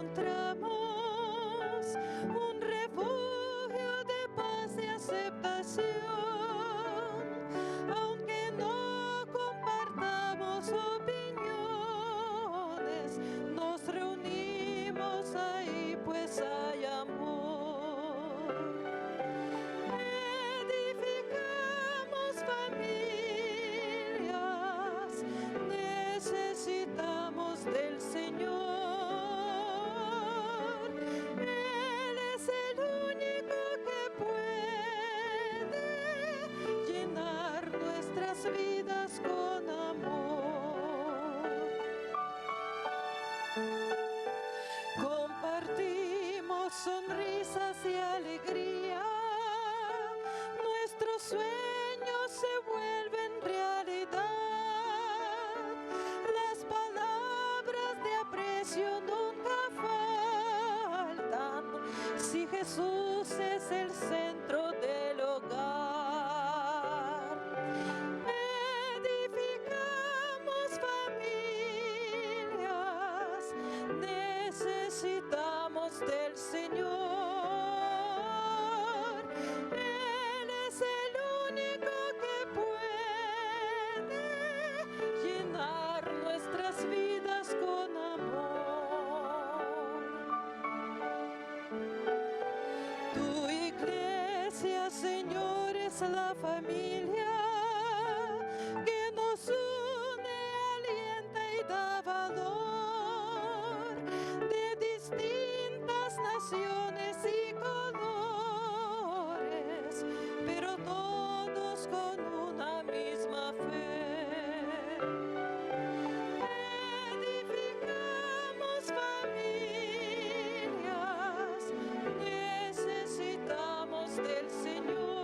encontramos un refugio de paz y aceptación. Aunque no compartamos opiniones, nos reunimos ahí, pues hay amor. Edificamos familias, necesitamos del Señor. Él es el único que puede llenar nuestras vidas con amor. Compartimos sonrisas y alegría. Nuestros sueños se vuelven realidad. Las palabras de aprecio nunca faltan si Jesús es el centro del hogar. Edificamos familias, necesitamos del Señor. Él es el único que puede llenar nuestras vidas con amor. Tu iglesia, Señor, es la familia que nos une, alienta y da valor, de distintas naciones y colores, pero todos con una misma fe. Edificamos familias, necesitamos del Señor.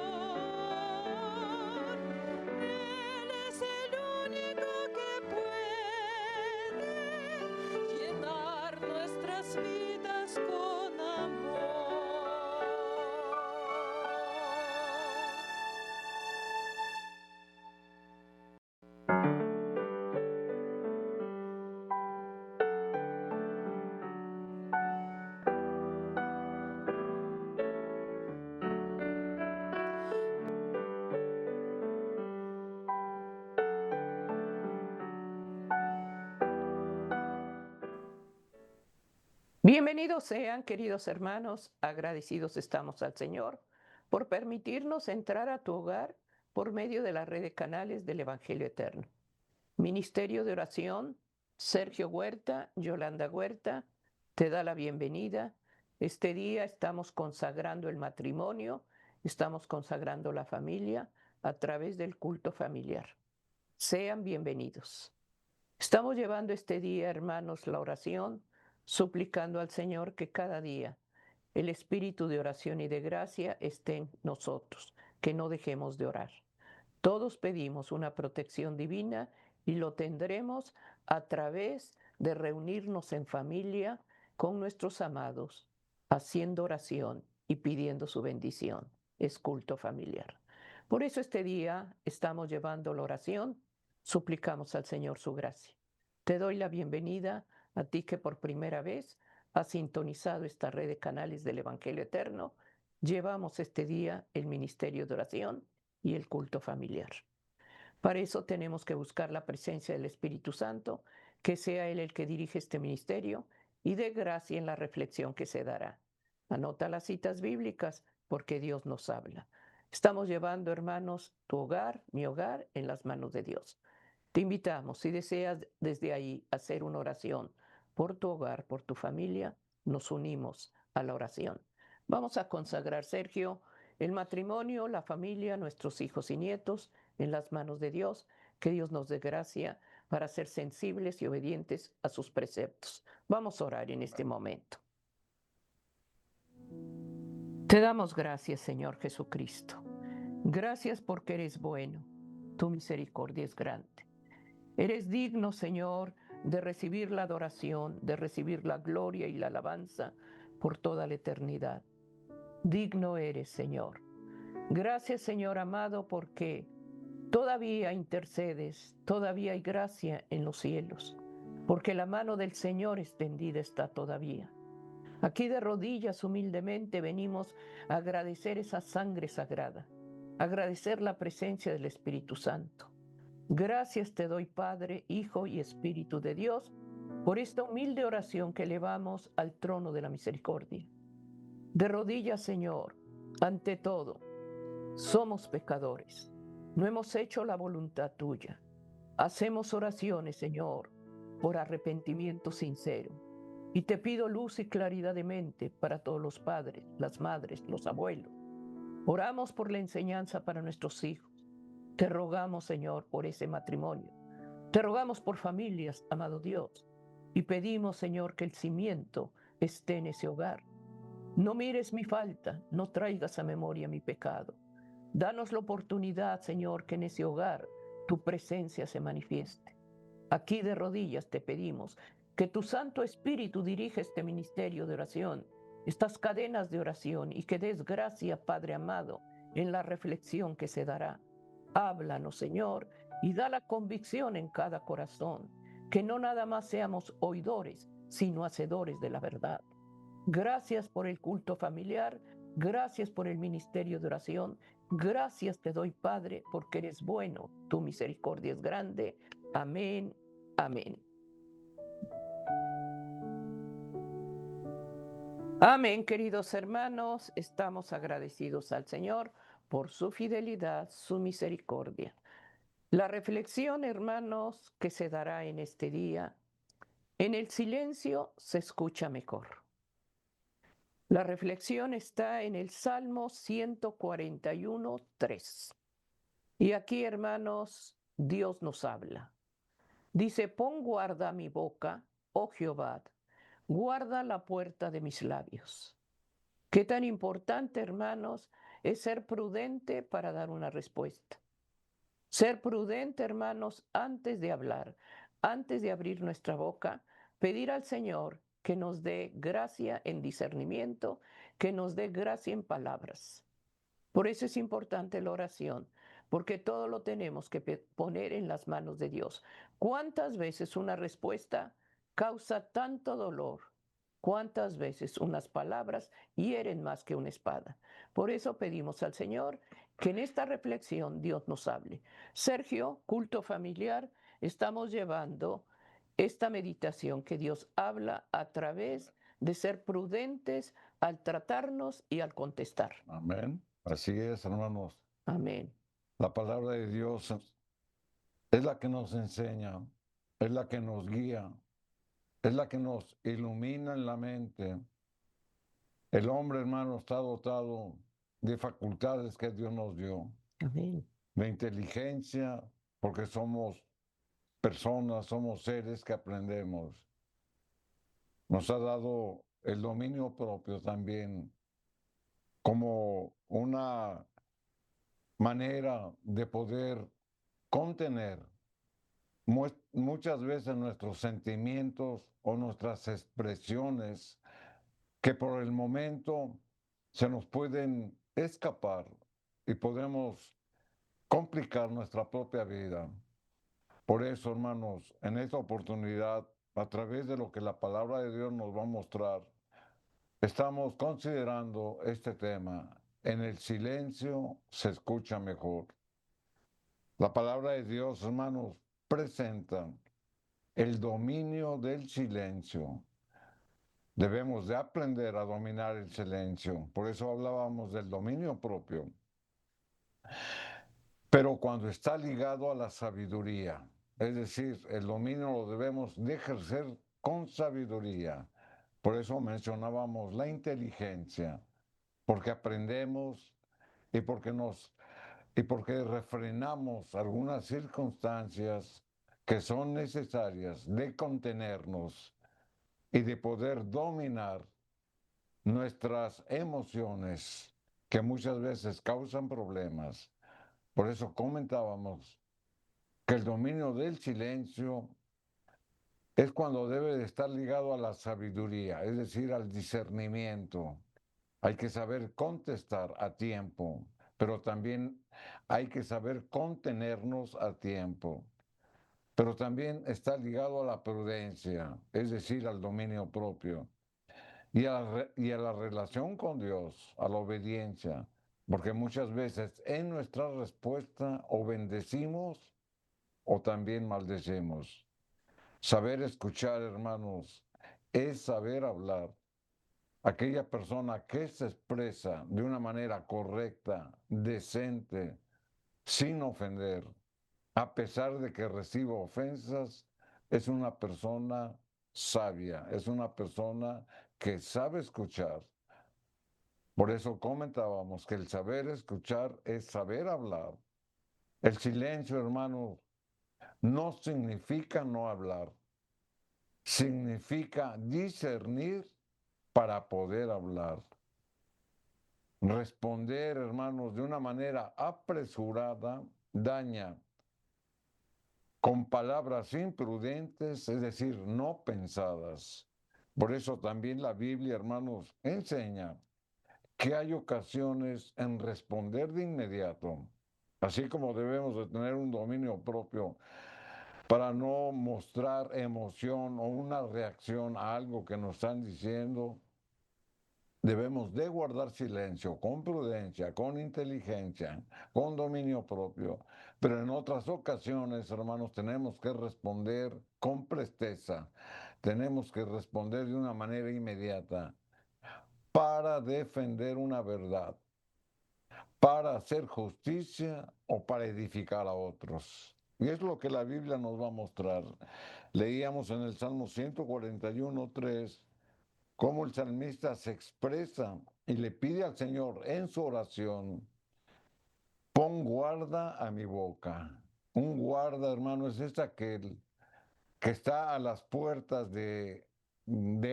Él es el único que puede llenar nuestras vidas con amor. Bienvenidos sean, queridos hermanos, agradecidos estamos al Señor por permitirnos entrar a tu hogar por medio de la red de canales del Evangelio Eterno. Ministerio de Oración, Sergio Huerta, Yolanda Huerta, te da la bienvenida. Este día estamos consagrando el matrimonio, estamos consagrando la familia a través del culto familiar. Sean bienvenidos. Estamos llevando este día, hermanos, la oración, suplicando al Señor que cada día el espíritu de oración y de gracia esté en nosotros, que no dejemos de orar. Todos pedimos una protección divina y lo tendremos a través de reunirnos en familia con nuestros amados, haciendo oración y pidiendo su bendición. Es culto familiar. Por eso este día estamos llevando la oración, suplicamos al Señor su gracia. Te doy la bienvenida a ti que por primera vez has sintonizado esta red de canales del Evangelio Eterno. Llevamos este día el ministerio de oración y el culto familiar. Para eso tenemos que buscar la presencia del Espíritu Santo, que sea Él el que dirige este ministerio y dé gracia en la reflexión que se dará. Anota las citas bíblicas porque Dios nos habla. Estamos llevando, hermanos, tu hogar, mi hogar, en las manos de Dios. Te invitamos, si deseas desde ahí hacer una oración por tu hogar, por tu familia, nos unimos a la oración. Vamos a consagrar, Sergio, el matrimonio, la familia, nuestros hijos y nietos en las manos de Dios. Que Dios nos dé gracia para ser sensibles y obedientes a sus preceptos. Vamos a orar en este momento. Te damos gracias, Señor Jesucristo. Gracias porque eres bueno. Tu misericordia es grande. Eres digno, Señor, de recibir la adoración, de recibir la gloria y la alabanza por toda la eternidad. Digno eres, Señor. Gracias, Señor amado, porque todavía intercedes, todavía hay gracia en los cielos, porque la mano del Señor extendida está todavía. Aquí de rodillas humildemente venimos a agradecer esa sangre sagrada, agradecer la presencia del Espíritu Santo. Gracias te doy, Padre, Hijo y Espíritu de Dios, por esta humilde oración que elevamos al trono de la misericordia. De rodillas, Señor, ante todo, somos pecadores. No hemos hecho la voluntad tuya. Hacemos oraciones, Señor, por arrepentimiento sincero. Y te pido luz y claridad de mente para todos los padres, las madres, los abuelos. Oramos por la enseñanza para nuestros hijos. Te rogamos, Señor, por ese matrimonio. Te rogamos por familias, amado Dios. Y pedimos, Señor, que el cimiento esté en ese hogar. No mires mi falta, no traigas a memoria mi pecado. Danos la oportunidad, Señor, que en ese hogar tu presencia se manifieste. Aquí de rodillas te pedimos que tu Santo Espíritu dirija este ministerio de oración, estas cadenas de oración, y que des gracia, Padre amado, en la reflexión que se dará. Háblanos, Señor, y da la convicción en cada corazón, que no nada más seamos oidores, sino hacedores de la verdad. Gracias por el culto familiar, gracias por el ministerio de oración, gracias te doy, Padre, porque eres bueno, tu misericordia es grande. Amén, amén. Amén, queridos hermanos, estamos agradecidos al Señor por su fidelidad, su misericordia. La reflexión, hermanos, que se dará en este día, en el silencio se escucha mejor. La reflexión está en el Salmo 141, 3. Y aquí, hermanos, Dios nos habla. Dice, pon guarda a mi boca, oh Jehová, guarda la puerta de mis labios. Qué tan importante, hermanos, es ser prudente para dar una respuesta. Ser prudente, hermanos, antes de hablar, antes de abrir nuestra boca, pedir al Señor que nos dé gracia en discernimiento, que nos dé gracia en palabras. Por eso es importante la oración, porque todo lo tenemos que poner en las manos de Dios. ¿Cuántas veces una respuesta causa tanto dolor? ¿Cuántas veces unas palabras hieren más que una espada? Por eso pedimos al Señor que en esta reflexión Dios nos hable. Sergio, culto familiar, estamos llevando esta meditación que Dios habla a través de ser prudentes al tratarnos y al contestar. Amén. Así es, hermanos. Amén. La palabra de Dios es la que nos enseña, es la que nos guía, es la que nos ilumina en la mente. El hombre, hermano, está dotado de facultades que Dios nos dio, Amén. de inteligencia, porque somos personas, somos seres que aprendemos. Nos ha dado el dominio propio también como una manera de poder contener muchas veces nuestros sentimientos o nuestras expresiones que por el momento se nos pueden escapar y podemos complicar nuestra propia vida. Por eso, hermanos, en esta oportunidad, a través de lo que la palabra de Dios nos va a mostrar, estamos considerando este tema. En el silencio se escucha mejor. La palabra de Dios, hermanos, presenta el dominio del silencio. Debemos de aprender a dominar el silencio. Por eso hablábamos del dominio propio. Pero cuando está ligado a la sabiduría, es decir, el dominio lo debemos de ejercer con sabiduría. Por eso mencionábamos la inteligencia, porque aprendemos y porque refrenamos algunas circunstancias que son necesarias de contenernos y de poder dominar nuestras emociones que muchas veces causan problemas. Por eso comentábamos que el dominio del silencio es cuando debe de estar ligado a la sabiduría, es decir, al discernimiento. Hay que saber contestar a tiempo, pero también hay que saber contenernos a tiempo. Pero también está ligado a la prudencia, es decir, al dominio propio. y a la relación con Dios, a la obediencia, porque muchas veces en nuestra respuesta o bendecimos o también maldecimos. Saber escuchar, hermanos, es saber hablar. Aquella persona que se expresa de una manera correcta, decente, sin ofender, a pesar de que reciba ofensas, es una persona sabia, es una persona que sabe escuchar. Por eso comentábamos que el saber escuchar es saber hablar. El silencio, hermanos, no significa no hablar, significa discernir para poder hablar. Responder, hermanos, de una manera apresurada daña con palabras imprudentes, es decir, no pensadas. Por eso también la Biblia, hermanos, enseña que hay ocasiones en responder de inmediato, así como debemos de tener un dominio propio para no mostrar emoción o una reacción a algo que nos están diciendo. Debemos de guardar silencio con prudencia, con inteligencia, con dominio propio. Pero en otras ocasiones, hermanos, tenemos que responder con presteza. Tenemos que responder de una manera inmediata para defender una verdad, para hacer justicia o para edificar a otros. Y es lo que la Biblia nos va a mostrar. Leíamos en el Salmo 141:3 cómo el salmista se expresa y le pide al Señor en su oración: pon guarda a mi boca. Un guarda, hermano, es que está a las puertas de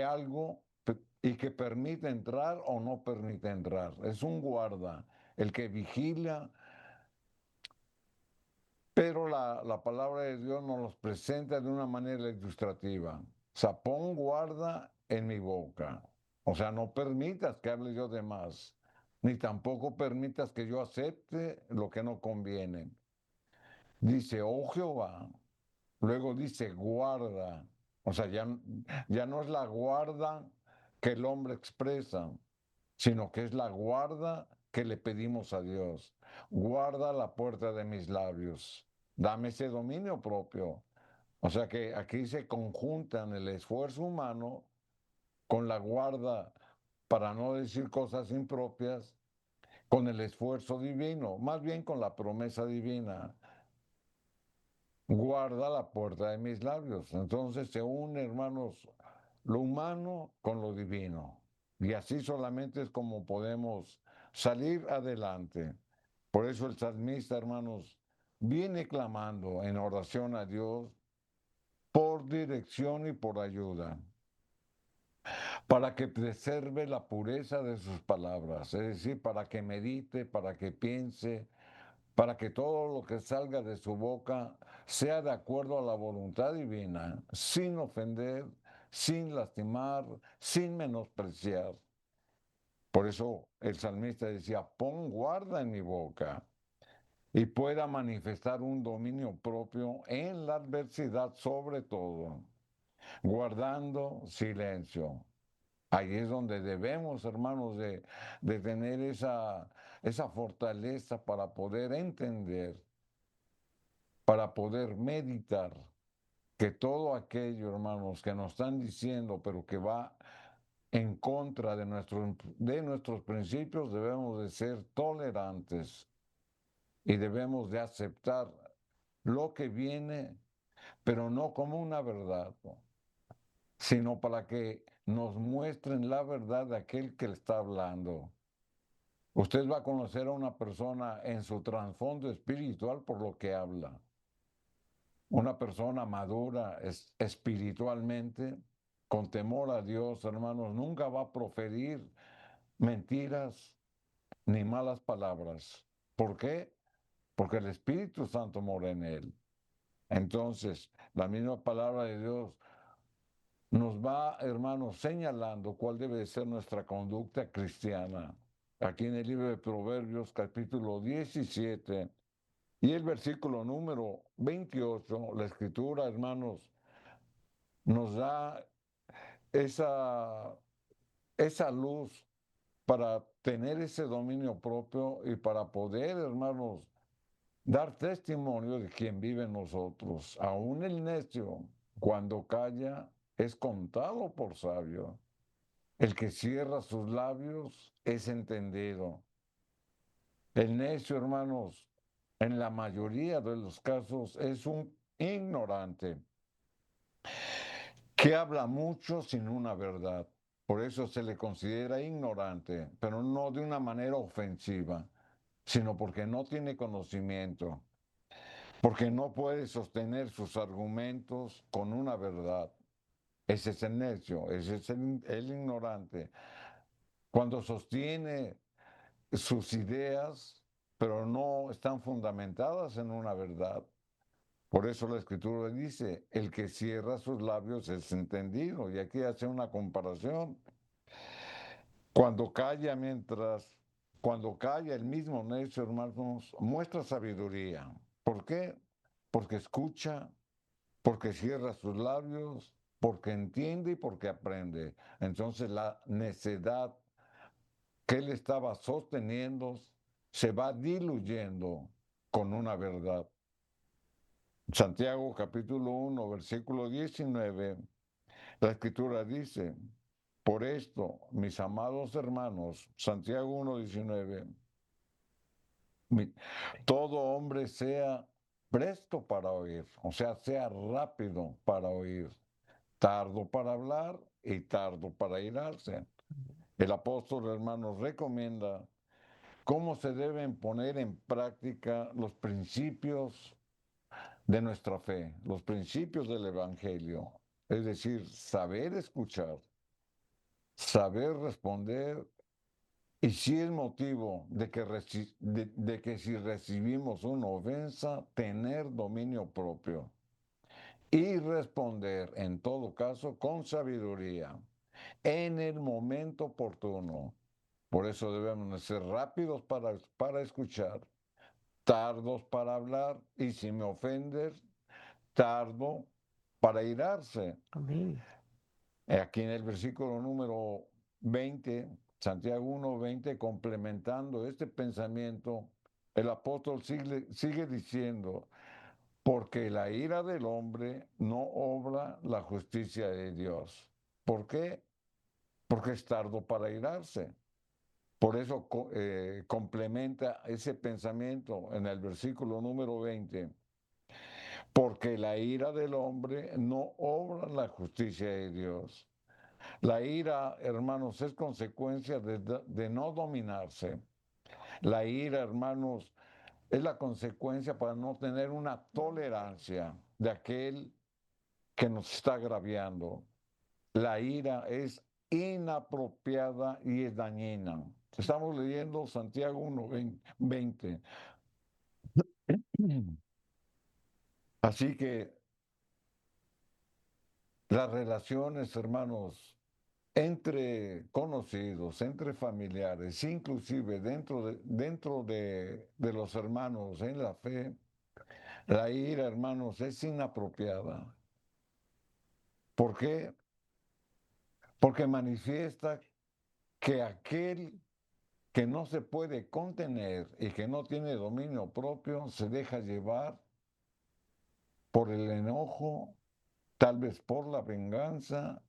algo y que permite entrar o no permite entrar. Es un guarda, el que vigila, pero la palabra de Dios nos los presenta de una manera ilustrativa. O sea, pon guarda en mi boca. O sea, no permitas que hable yo de más, ni tampoco permitas que yo acepte lo que no conviene. Dice, oh Jehová, luego dice, guarda. O sea, ya no es la guarda que el hombre expresa, sino que es la guarda que le pedimos a Dios. Guarda la puerta de mis labios. Dame ese dominio propio. O sea que aquí se conjuntan el esfuerzo humano con la guarda para no decir cosas impropias, con el esfuerzo divino, más bien con la promesa divina. Guarda la puerta de mis labios. Entonces se une, hermanos, lo humano con lo divino. Y así solamente es como podemos salir adelante. Por eso el salmista, hermanos, viene clamando en oración a Dios por dirección y por ayuda, para que preserve la pureza de sus palabras, es decir, para que medite, para que piense, para que todo lo que salga de su boca sea de acuerdo a la voluntad divina, sin ofender, sin lastimar, sin menospreciar. Por eso el salmista decía, pon guarda en mi boca y pueda manifestar un dominio propio en la adversidad sobre todo, guardando silencio. Ahí es donde debemos, hermanos, de tener esa fortaleza para poder entender, para poder meditar que todo aquello, hermanos, que nos están diciendo, pero que va en contra de nuestros principios, debemos de ser tolerantes y debemos de aceptar lo que viene, pero no como una verdad, sino para que nos muestren la verdad de aquel que le está hablando. Usted va a conocer a una persona en su trasfondo espiritual por lo que habla. Una persona madura espiritualmente, con temor a Dios, hermanos, nunca va a proferir mentiras ni malas palabras. ¿Por qué? Porque el Espíritu Santo mora en él. Entonces, la misma palabra de Dios nos va, hermanos, señalando cuál debe ser nuestra conducta cristiana. Aquí en el libro de Proverbios, capítulo 17, y el versículo número 28, la escritura, hermanos, nos da esa esa luz para tener ese dominio propio y para poder, hermanos, dar testimonio de quien vive en nosotros. Aún el necio, cuando calla, es contado por sabio. El que cierra sus labios es entendido. El necio, hermanos, en la mayoría de los casos es un ignorante que habla mucho sin una verdad. Por eso se le considera ignorante, pero no de una manera ofensiva, sino porque no tiene conocimiento, porque no puede sostener sus argumentos con una verdad. Ese es el necio, ese es el ignorante. Cuando sostiene sus ideas, pero no están fundamentadas en una verdad. Por eso la escritura dice, el que cierra sus labios es entendido. Y aquí hace una comparación. Cuando calla cuando calla el mismo necio, hermanos, muestra sabiduría. ¿Por qué? Porque escucha, porque cierra sus labios, porque entiende y porque aprende. Entonces la necedad que él estaba sosteniendo se va diluyendo con una verdad. Santiago capítulo 1, versículo 19, la escritura dice, por esto, mis amados hermanos, Santiago 1, 19, todo hombre sea presto para oír, o sea rápido para oír, tardo para hablar y tardo para irarse. El apóstol, hermanos, recomienda cómo se deben poner en práctica los principios de nuestra fe, los principios del Evangelio, es decir, saber escuchar, saber responder y si es motivo de que si recibimos una ofensa, tener dominio propio y responder en todo caso con sabiduría en el momento oportuno. Por eso debemos ser rápidos para escuchar, tardos para hablar y si me ofendes, tardo para irarse. Amén. Aquí en el versículo número 20, Santiago 1:20, complementando este pensamiento, el apóstol sigue diciendo, porque la ira del hombre no obra la justicia de Dios. ¿Por qué? Porque es tardo para irarse. Por eso complementa ese pensamiento en el versículo número 20. Porque la ira del hombre no obra la justicia de Dios. La ira, hermanos, es consecuencia de no dominarse. La ira, hermanos, es la consecuencia para no tener una tolerancia de aquel que nos está agraviando. La ira es inapropiada y es dañina. Estamos leyendo Santiago 1:20. Así que las relaciones, hermanos, entre conocidos, entre familiares, inclusive dentro de los hermanos en la fe, la ira, hermanos, es inapropiada. ¿Por qué? Porque manifiesta que aquel que no se puede contener y que no tiene dominio propio se deja llevar por el enojo, tal vez por la venganza,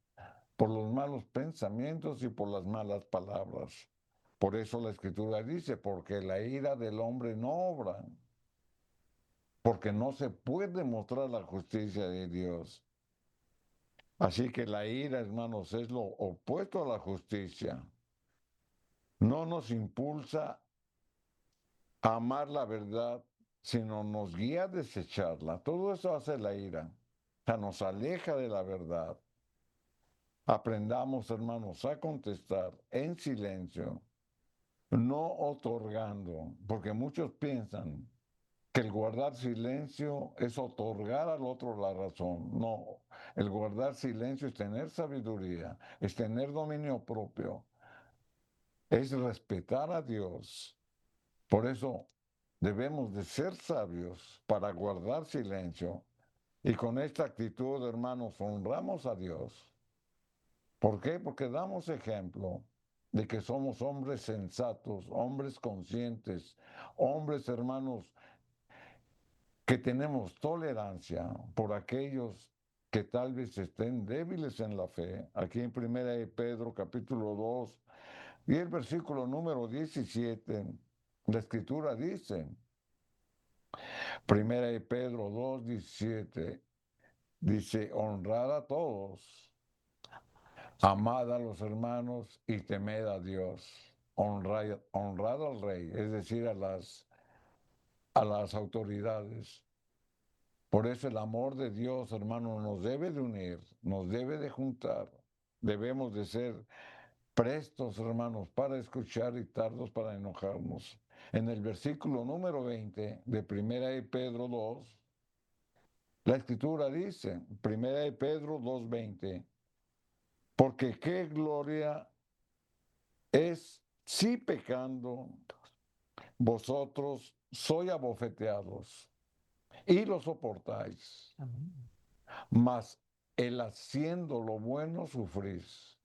por los malos pensamientos y por las malas palabras. Por eso la escritura dice, porque la ira del hombre no obra, porque no se puede mostrar la justicia de Dios. Así que la ira, hermanos, es lo opuesto a la justicia. No nos impulsa a amar la verdad, sino nos guía a desecharla. Todo eso hace la ira. O sea, nos aleja de la verdad. Aprendamos, hermanos, a contestar en silencio, no otorgando, porque muchos piensan que el guardar silencio es otorgar al otro la razón. No, el guardar silencio es tener sabiduría, es tener dominio propio, es respetar a Dios. Por eso debemos de ser sabios para guardar silencio. Y con esta actitud, hermanos, honramos a Dios. ¿Por qué? Porque damos ejemplo de que somos hombres sensatos, hombres conscientes, hombres hermanos que tenemos tolerancia por aquellos que tal vez estén débiles en la fe. Aquí en 1 de Pedro capítulo 2 y el versículo número 17, la escritura dice, 1 de Pedro 2, 17, dice, honrad a todos, amad a los hermanos y temed a Dios. Honrad al rey, es decir, a las autoridades. Por eso el amor de Dios, hermano, nos debe de unir, nos debe de juntar. Debemos de ser prestos, hermanos, para escuchar y tardos para enojarnos. En el versículo número 20 de 1 de Pedro 2, la escritura dice, 1 de Pedro 2:20, porque qué gloria es si pecando vosotros sois abofeteados y lo soportáis. Amén. Mas el haciendo lo bueno sufrís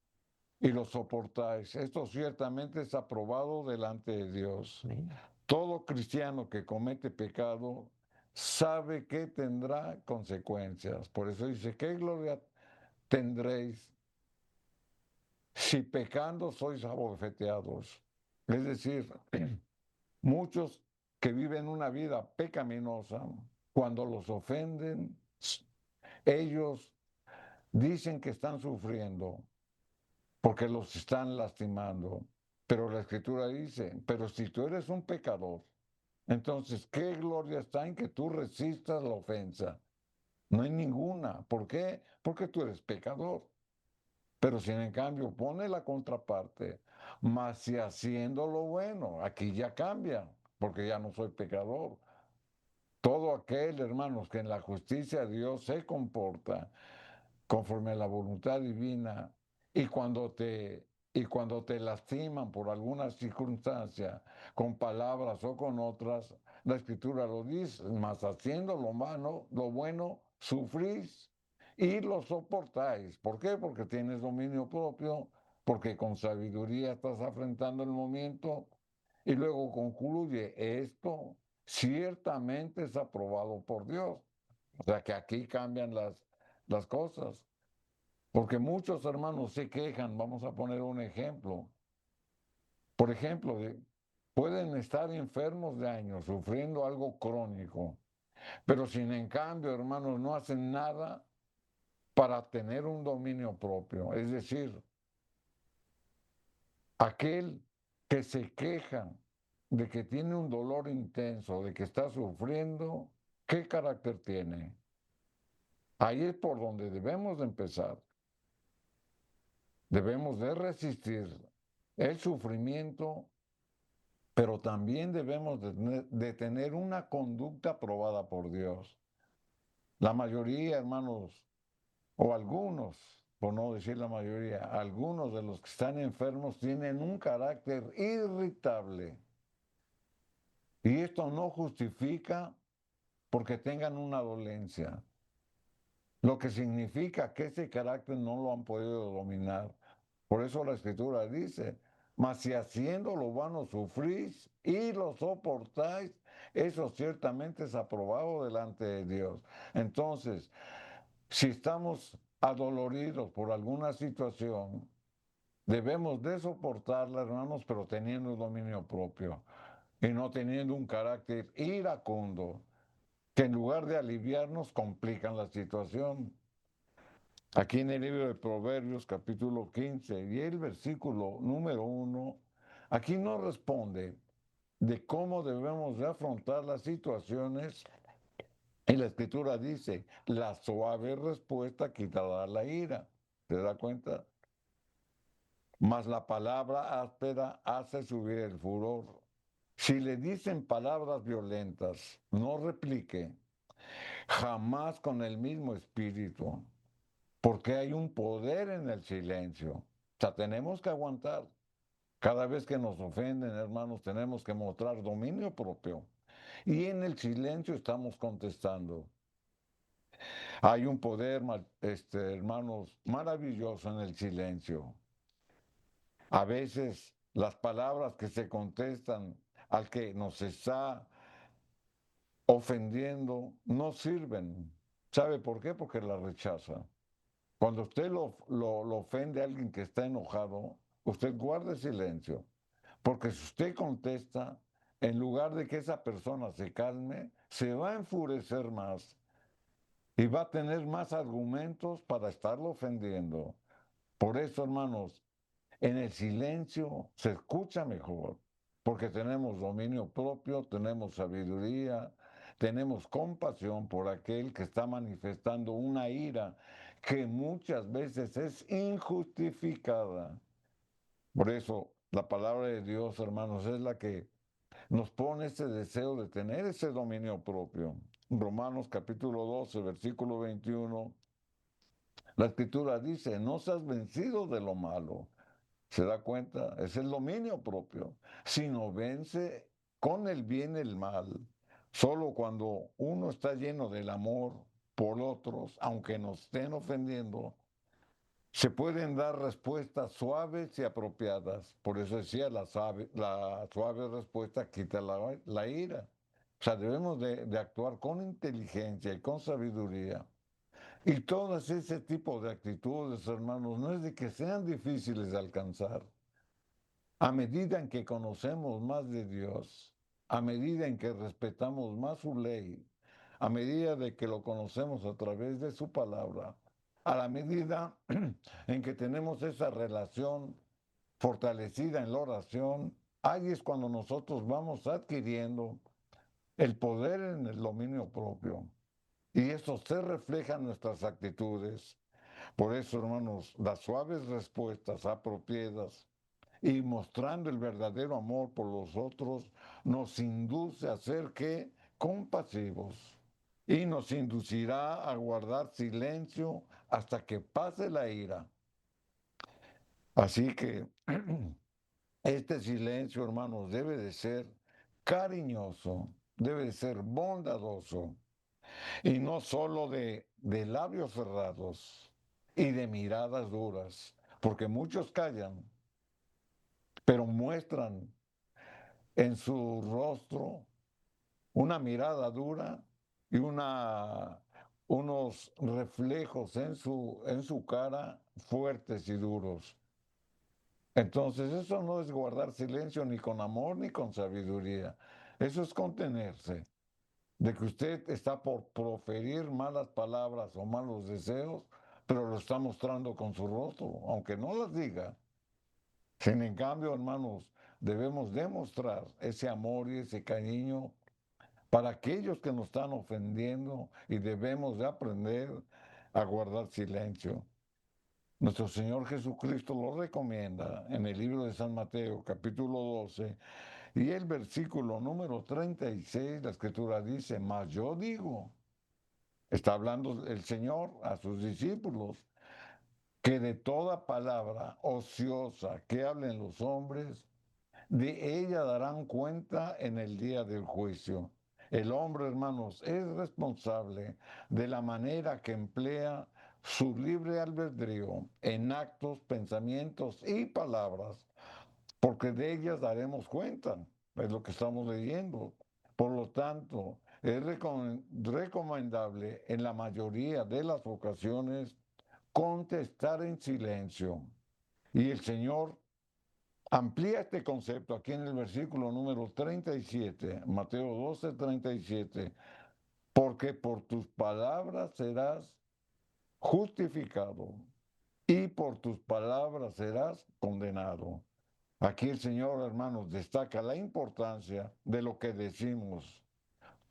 y lo soportáis. Esto ciertamente es aprobado delante de Dios. Amén. Todo cristiano que comete pecado sabe que tendrá consecuencias. Por eso dice, ¿qué gloria tendréis si pecando sois abofeteados? Es decir, muchos que viven una vida pecaminosa, cuando los ofenden, ellos dicen que están sufriendo porque los están lastimando. Pero la escritura dice, pero si tú eres un pecador, entonces, ¿qué gloria está en que tú resistas la ofensa? No hay ninguna. ¿Por qué? Porque tú eres pecador. Pero si en cambio pone la contraparte, mas si haciendo lo bueno, aquí ya cambia, porque ya no soy pecador. Todo aquel, hermanos, que en la justicia de Dios se comporta conforme a la voluntad divina y cuando te lastiman por alguna circunstancia, con palabras o con otras, la escritura lo dice, mas haciendo lo malo, lo bueno, sufrís y lo soportáis. ¿Por qué? Porque tienes dominio propio, porque con sabiduría estás afrontando el momento y luego concluye, esto ciertamente es aprobado por Dios. O sea que aquí cambian las cosas. Porque muchos hermanos se quejan, vamos a poner un ejemplo. Por ejemplo, pueden estar enfermos de años, sufriendo algo crónico, pero sin en cambio, hermanos, no hacen nada para tener un dominio propio. Es decir, aquel que se queja de que tiene un dolor intenso, de que está sufriendo, ¿qué carácter tiene? Ahí es por donde debemos de empezar. Debemos de resistir el sufrimiento, pero también debemos de tener una conducta aprobada por Dios. La mayoría, hermanos, o algunos, por no decir la mayoría, algunos de los que están enfermos tienen un carácter irritable. Y esto no justifica porque tengan una dolencia, lo que significa que ese carácter no lo han podido dominar. Por eso la escritura dice, mas si haciendo lo bueno sufrís y lo soportáis, eso ciertamente es aprobado delante de Dios. Entonces, si estamos adoloridos por alguna situación, debemos de soportarla, hermanos, pero teniendo dominio propio y no teniendo un carácter iracundo, que en lugar de aliviarnos complican la situación. Aquí en el libro de Proverbios, capítulo 15, y el versículo número 1, aquí nos responde de cómo debemos de afrontar las situaciones. Y la escritura dice, la suave respuesta quitará la ira. ¿Te da cuenta? Mas la palabra áspera hace subir el furor. Si le dicen palabras violentas, no replique, jamás con el mismo espíritu. Porque hay un poder en el silencio. O sea, tenemos que aguantar. Cada vez que nos ofenden, hermanos, tenemos que mostrar dominio propio. Y en el silencio estamos contestando. Hay un poder, hermanos, maravilloso en el silencio. A veces las palabras que se contestan al que nos está ofendiendo no sirven. ¿Sabe por qué? Porque la rechaza. Cuando usted lo ofende a alguien que está enojado, usted guarde silencio. Porque si usted contesta, en lugar de que esa persona se calme, se va a enfurecer más y va a tener más argumentos para estarlo ofendiendo. Por eso, hermanos, en el silencio se escucha mejor, porque tenemos dominio propio, tenemos sabiduría, tenemos compasión por aquel que está manifestando una ira que muchas veces es injustificada. Por eso la palabra de Dios, hermanos, es la que nos pone ese deseo de tener ese dominio propio. Romanos capítulo 12, versículo 21, la escritura dice, no seas vencido de lo malo. ¿Se da cuenta? Es el dominio propio. Sino vence con el bien el mal. Solo cuando uno está lleno del amor por otros, aunque nos estén ofendiendo, se pueden dar respuestas suaves y apropiadas. Por eso decía, la suave respuesta quita la ira. O sea, debemos de actuar con inteligencia y con sabiduría. Y todas ese tipo de actitudes, hermanos, no es de que sean difíciles de alcanzar. A medida en que conocemos más de Dios, a medida en que respetamos más su ley, a medida de que lo conocemos a través de su palabra, a la medida en que tenemos esa relación fortalecida en la oración, ahí es cuando nosotros vamos adquiriendo el poder en el dominio propio. Y eso se refleja en nuestras actitudes. Por eso, hermanos, las suaves respuestas apropiadas y mostrando el verdadero amor por los otros, nos induce a ser que compasivos y nos inducirá a guardar silencio hasta que pase la ira. Así que este silencio, hermanos, debe de ser cariñoso, debe de ser bondadoso y no solo de labios cerrados y de miradas duras, porque muchos callan, pero muestran en su rostro una mirada dura y unos reflejos en su cara fuertes y duros. Entonces eso no es guardar silencio ni con amor ni con sabiduría. Eso es contenerse de que usted está por proferir malas palabras o malos deseos, pero lo está mostrando con su rostro, aunque no las diga. Sin en cambio, hermanos, debemos demostrar ese amor y ese cariño para aquellos que nos están ofendiendo y debemos de aprender a guardar silencio. Nuestro Señor Jesucristo lo recomienda en el libro de San Mateo, capítulo 12, y el versículo número 36, la escritura dice, mas yo digo, está hablando el Señor a sus discípulos, que de toda palabra ociosa que hablen los hombres, de ella darán cuenta en el día del juicio. El hombre, hermanos, es responsable de la manera que emplea su libre albedrío en actos, pensamientos y palabras, porque de ellas daremos cuenta, es lo que estamos leyendo. Por lo tanto, es recomendable en la mayoría de las ocasiones contestar en silencio. Y el Señor amplía este concepto aquí en el versículo número 37, Mateo 12, 37, porque por tus palabras serás justificado y por tus palabras serás condenado. Aquí el Señor, hermanos, destaca la importancia de lo que decimos.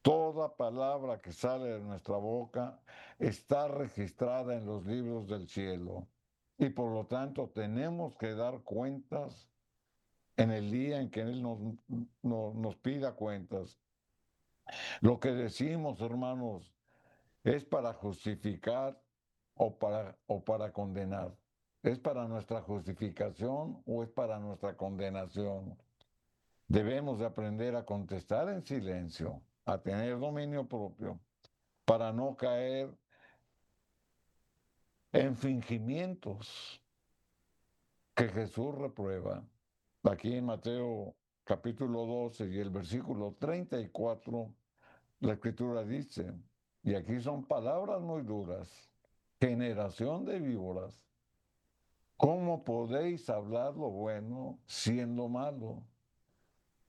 Toda palabra que sale de nuestra boca está registrada en los libros del cielo y por lo tanto tenemos que dar cuentas en el día en que Él nos pida cuentas. Lo que decimos, hermanos, es para justificar o para condenar. ¿Es para nuestra justificación o es para nuestra condenación? Debemos de aprender a contestar en silencio, a tener dominio propio, para no caer en fingimientos que Jesús reprueba. Aquí en Mateo capítulo 12 y el versículo 34, la escritura dice, y aquí son palabras muy duras, generación de víboras, ¿cómo podéis hablar lo bueno siendo malo?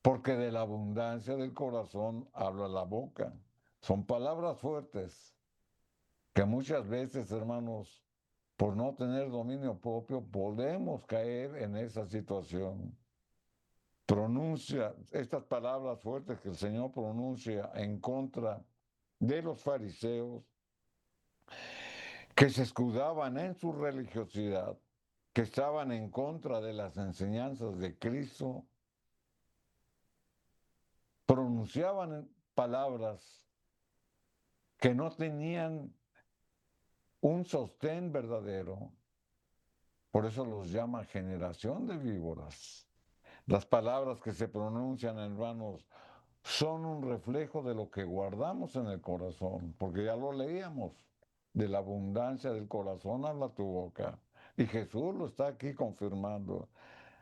Porque de la abundancia del corazón habla la boca. Son palabras fuertes que muchas veces, hermanos, por no tener dominio propio, podemos caer en esa situación. Pronuncia estas palabras fuertes que el Señor pronuncia en contra de los fariseos que se escudaban en su religiosidad, que estaban en contra de las enseñanzas de Cristo, pronunciaban palabras que no tenían un sostén verdadero. Por eso los llama generación de víboras. Las palabras que se pronuncian, hermanos, son un reflejo de lo que guardamos en el corazón, porque ya lo leíamos. De la abundancia del corazón habla tu boca. Y Jesús lo está aquí confirmando.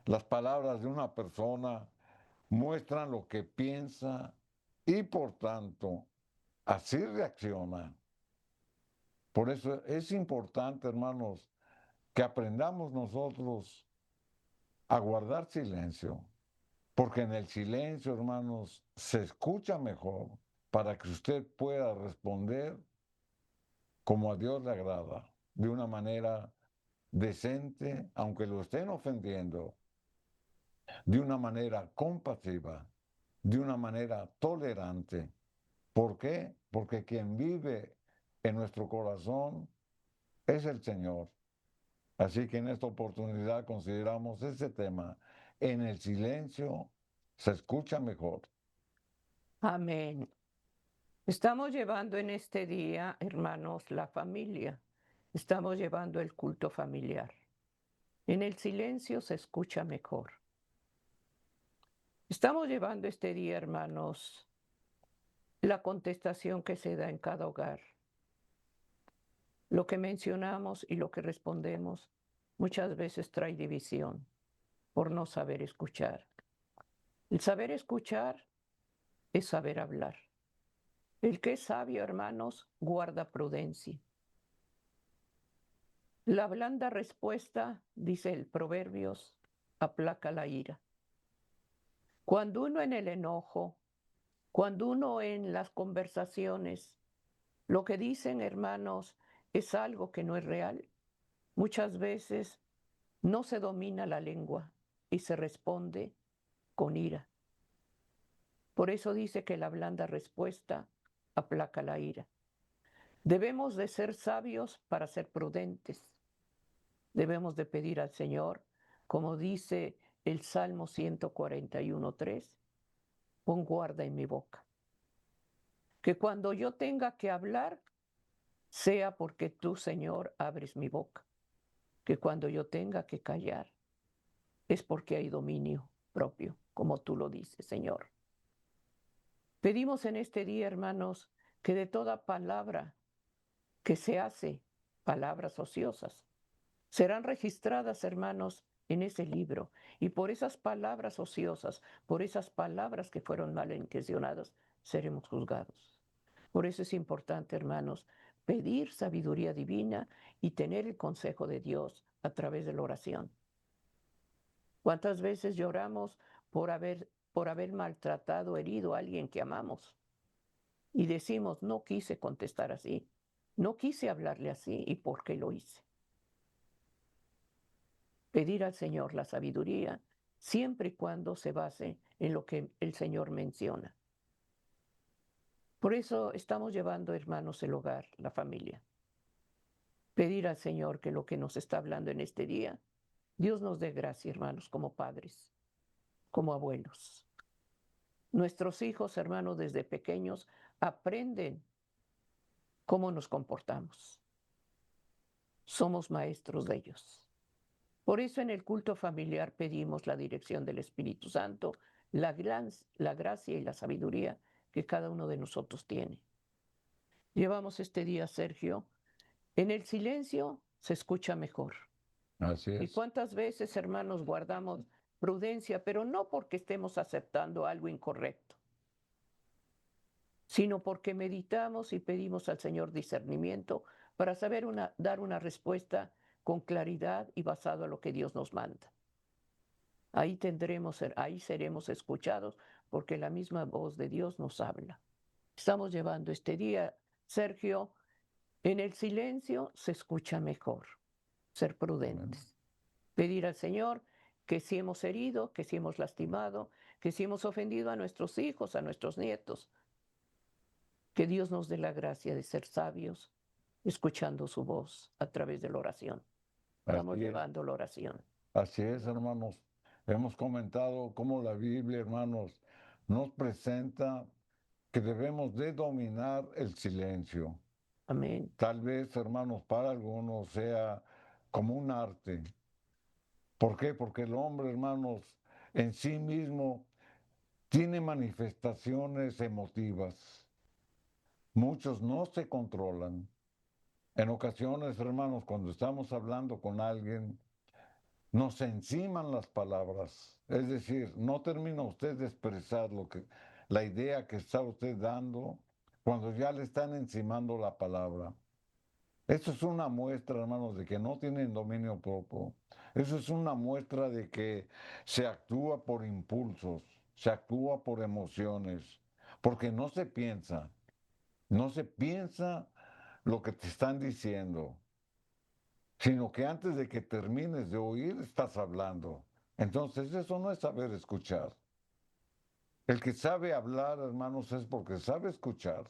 Las palabras de una persona muestran lo que piensa y por tanto así reacciona. Por eso es importante, hermanos, que aprendamos nosotros a guardar silencio, porque en el silencio, hermanos, se escucha mejor para que usted pueda responder como a Dios le agrada, de una manera decente, aunque lo estén ofendiendo, de una manera compasiva, de una manera tolerante. ¿Por qué? Porque quien vive en nuestro corazón es el Señor. Así que en esta oportunidad consideramos ese tema. En el silencio se escucha mejor. Amén. Estamos llevando en este día, hermanos, la familia. Estamos llevando el culto familiar. En el silencio se escucha mejor. Estamos llevando este día, hermanos, la contestación que se da en cada hogar. Lo que mencionamos y lo que respondemos muchas veces trae división por no saber escuchar. El saber escuchar es saber hablar. El que es sabio, hermanos, guarda prudencia. La blanda respuesta, dice el Proverbios, aplaca la ira. Cuando uno en el enojo, cuando uno en las conversaciones, lo que dicen, hermanos, es algo que no es real, muchas veces no se domina la lengua y se responde con ira. Por eso dice que la blanda respuesta aplaca la ira. Debemos de ser sabios para ser prudentes. Debemos de pedir al Señor, como dice el Salmo 141:3, pon guarda en mi boca. Que cuando yo tenga que hablar, sea porque tú, Señor, abres mi boca. Que cuando yo tenga que callar, es porque hay dominio propio, como tú lo dices, Señor. Pedimos en este día, hermanos, que de toda palabra que se hace, palabras ociosas, serán registradas, hermanos, en ese libro. Y por esas palabras ociosas, por esas palabras que fueron malintencionadas, seremos juzgados. Por eso es importante, hermanos, pedir sabiduría divina y tener el consejo de Dios a través de la oración. ¿Cuántas veces lloramos por haber maltratado, herido a alguien que amamos? Y decimos, no quise contestar así, no quise hablarle así, ¿y por qué lo hice? Pedir al Señor la sabiduría, siempre y cuando se base en lo que el Señor menciona. Por eso estamos llevando, hermanos, el hogar, la familia. Pedir al Señor que lo que nos está hablando en este día, Dios nos dé gracia, hermanos, como padres, como abuelos. Nuestros hijos, hermanos, desde pequeños aprenden cómo nos comportamos. Somos maestros de ellos. Por eso en el culto familiar pedimos la dirección del Espíritu Santo, la gracia y la sabiduría que cada uno de nosotros tiene. Llevamos este día, Sergio, en el silencio se escucha mejor. Así ¿Y es. cuántas veces, hermanos, guardamos prudencia, pero no porque estemos aceptando algo incorrecto, sino porque meditamos y pedimos al Señor discernimiento para saber dar una respuesta con claridad y basado en lo que Dios nos manda? Ahí seremos escuchados porque la misma voz de Dios nos habla. Estamos llevando este día, Sergio, en el silencio se escucha mejor, ser prudentes. Pedir al Señor que si hemos herido, que si hemos lastimado, que si hemos ofendido a nuestros hijos, a nuestros nietos, que Dios nos dé la gracia de ser sabios, escuchando su voz a través de la oración. Estamos Así es. llevando la oración. Así es, hermanos. Hemos comentado cómo la Biblia, hermanos, nos presenta que debemos de dominar el silencio. Amén. Tal vez, hermanos, para algunos sea como un arte. ¿Por qué? Porque el hombre, hermanos, en sí mismo tiene manifestaciones emotivas. Muchos no se controlan. En ocasiones, hermanos, cuando estamos hablando con alguien, nos enciman las palabras. Es decir, no termina usted de expresar la idea que está usted dando cuando ya le están encimando la palabra. Eso es una muestra, hermanos, de que no tienen dominio propio. Eso es una muestra de que se actúa por impulsos, se actúa por emociones, porque no se piensa lo que te están diciendo, sino que antes de que termines de oír estás hablando. Entonces eso no es saber escuchar. El que sabe hablar, hermanos, es porque sabe escuchar.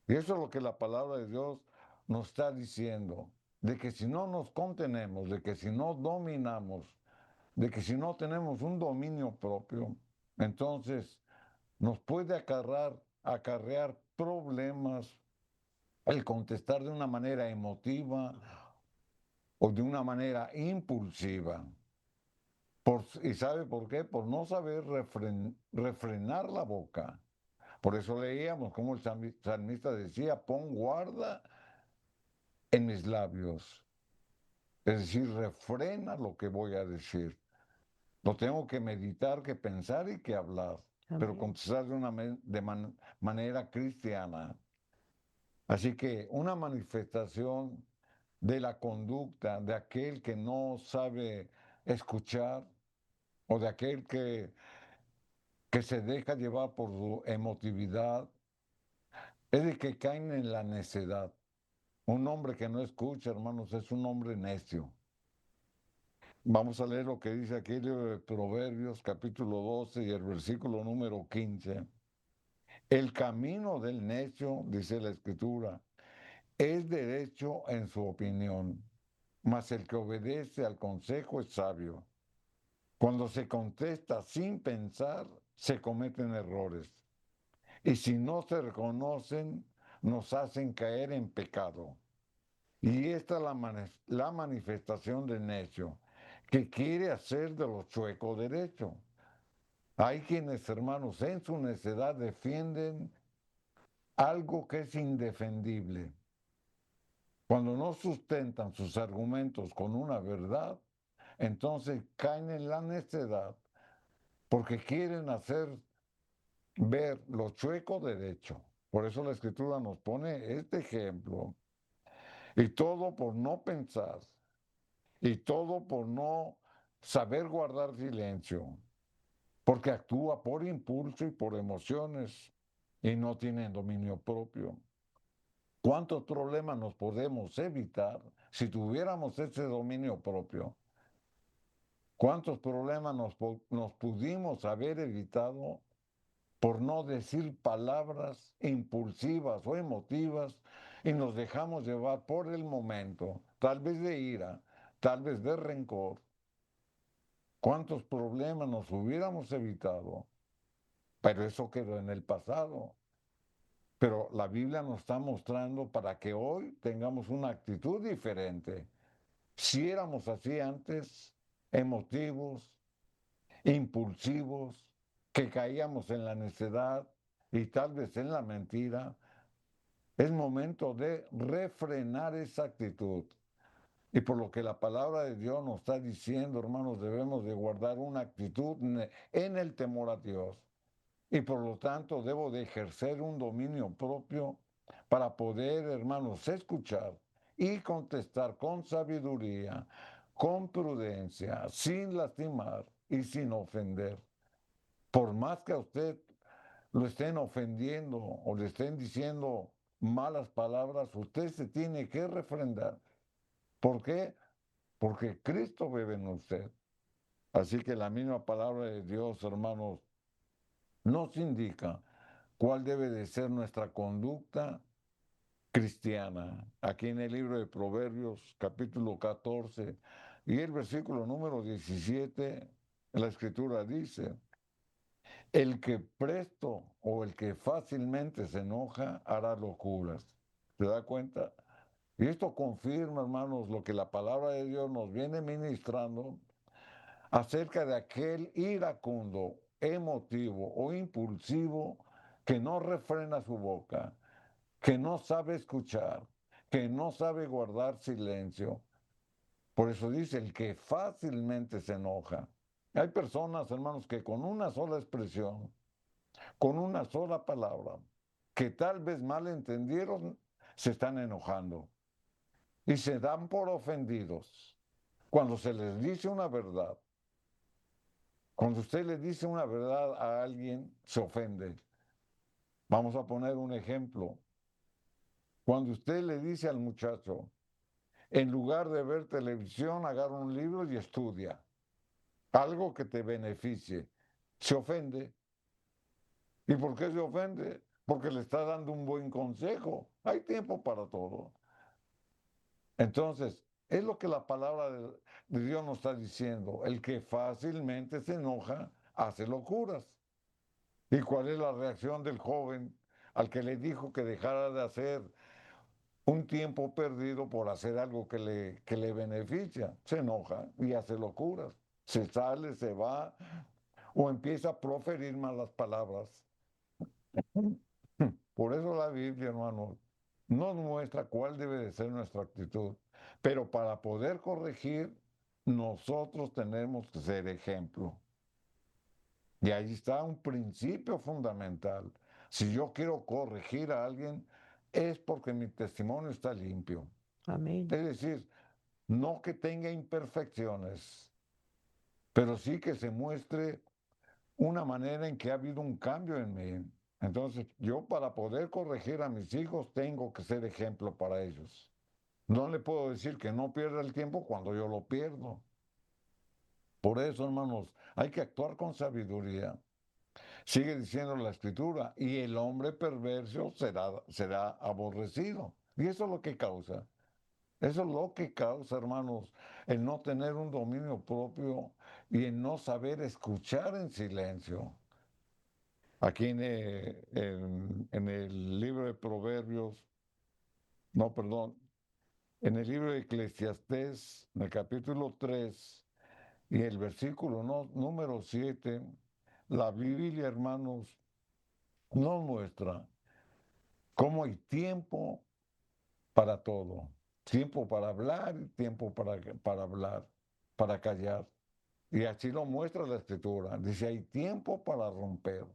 Y eso es lo que la palabra de Dios nos está diciendo, de que si no nos contenemos, de que si no dominamos, de que si no tenemos un dominio propio, entonces nos puede acarrear problemas el contestar de una manera emotiva o de una manera impulsiva. ¿Y sabe por qué? Por no saber refrenar la boca. Por eso leíamos como el salmista decía, pon guarda en mis labios. Es decir, refrena lo que voy a decir. Lo tengo que meditar, que pensar y que hablar, pero Amén. contestar de una manera cristiana. Así que una manifestación de la conducta de aquel que no sabe escuchar o de aquel que se deja llevar por su emotividad es de que caen en la necedad. Un hombre que no escucha, hermanos, es un hombre necio. Vamos a leer lo que dice aquí el libro de Proverbios, capítulo 12 y el versículo número 15. El camino del necio, dice la Escritura, es derecho en su opinión, mas el que obedece al consejo es sabio. Cuando se contesta sin pensar, se cometen errores. Y si no se reconocen, nos hacen caer en pecado. Y esta es la manifestación del necio, que quiere hacer de los chuecos derecho. Hay quienes, hermanos, en su necedad defienden algo que es indefendible. Cuando no sustentan sus argumentos con una verdad, entonces caen en la necedad porque quieren hacer ver lo chueco derecho. Por eso la Escritura nos pone este ejemplo. Y todo por no pensar, y todo por no saber guardar silencio, porque actúa por impulso y por emociones y no tiene dominio propio. ¿Cuántos problemas nos podemos evitar si tuviéramos ese dominio propio? ¿Cuántos problemas nos pudimos haber evitado por no decir palabras impulsivas o emotivas y nos dejamos llevar por el momento, tal vez de ira, tal vez de rencor? ¿Cuántos problemas nos hubiéramos evitado? Pero eso quedó en el pasado. Pero la Biblia nos está mostrando para que hoy tengamos una actitud diferente. Si éramos así antes, emotivos, impulsivos, que caíamos en la necedad y tal vez en la mentira, es momento de refrenar esa actitud, Y por lo que la palabra de Dios nos está diciendo, hermanos, debemos de guardar una actitud en el temor a Dios. Y por lo tanto debo de ejercer un dominio propio para poder, hermanos, escuchar y contestar con sabiduría, con prudencia, sin lastimar y sin ofender. Por más que a usted lo estén ofendiendo o le estén diciendo malas palabras, usted se tiene que refrendar. ¿Por qué? Porque Cristo vive en usted. Así que la misma palabra de Dios, hermanos, nos indica cuál debe de ser nuestra conducta cristiana. Aquí en el libro de Proverbios, capítulo 14, y el versículo número 17, la escritura dice, el que presto o el que fácilmente se enoja hará locuras. ¿Se da cuenta? Y esto confirma, hermanos, lo que la palabra de Dios nos viene ministrando acerca de aquel iracundo, emotivo o impulsivo que no refrena su boca, que no sabe escuchar, que no sabe guardar silencio. Por eso dice el que fácilmente se enoja. Hay personas, hermanos, que con una sola expresión, con una sola palabra, que tal vez mal entendieron, se están enojando y se dan por ofendidos cuando se les dice una verdad. Cuando usted le dice una verdad a alguien, se ofende. Vamos a poner un ejemplo. Cuando usted le dice al muchacho, en lugar de ver televisión, agarra un libro y estudia. Algo que te beneficie. Se ofende. ¿Y por qué se ofende? Porque le está dando un buen consejo. Hay tiempo para todo. Entonces, es lo que la palabra de Dios nos está diciendo. El que fácilmente se enoja, hace locuras. ¿Y cuál es la reacción del joven al que le dijo que dejara de hacer un tiempo perdido por hacer algo que le beneficia? Se enoja y hace locuras. Se sale, se va o empieza a proferir malas palabras. Por eso la Biblia, hermanos, nos muestra cuál debe de ser nuestra actitud. Pero para poder corregir, nosotros tenemos que ser ejemplo. Y ahí está un principio fundamental. Si yo quiero corregir a alguien, es porque mi testimonio está limpio. Amén. Es decir, no que tenga imperfecciones, pero sí que se muestre una manera en que ha habido un cambio en mí. Entonces, yo para poder corregir a mis hijos tengo que ser ejemplo para ellos. No le puedo decir que no pierda el tiempo cuando yo lo pierdo. Por eso, hermanos, hay que actuar con sabiduría. Sigue diciendo la escritura, y el hombre perverso será aborrecido. Y eso es lo que causa. Eso es lo que causa, hermanos, el no tener un dominio propio y el no saber escuchar en silencio. Aquí en el libro de Proverbios, no, perdón, en el libro de Eclesiastés, en el capítulo 3 y el versículo número 7, la Biblia, hermanos, nos muestra cómo hay tiempo para todo. Tiempo para hablar y tiempo para hablar, para callar. Y así lo muestra la escritura. Dice, hay tiempo para romper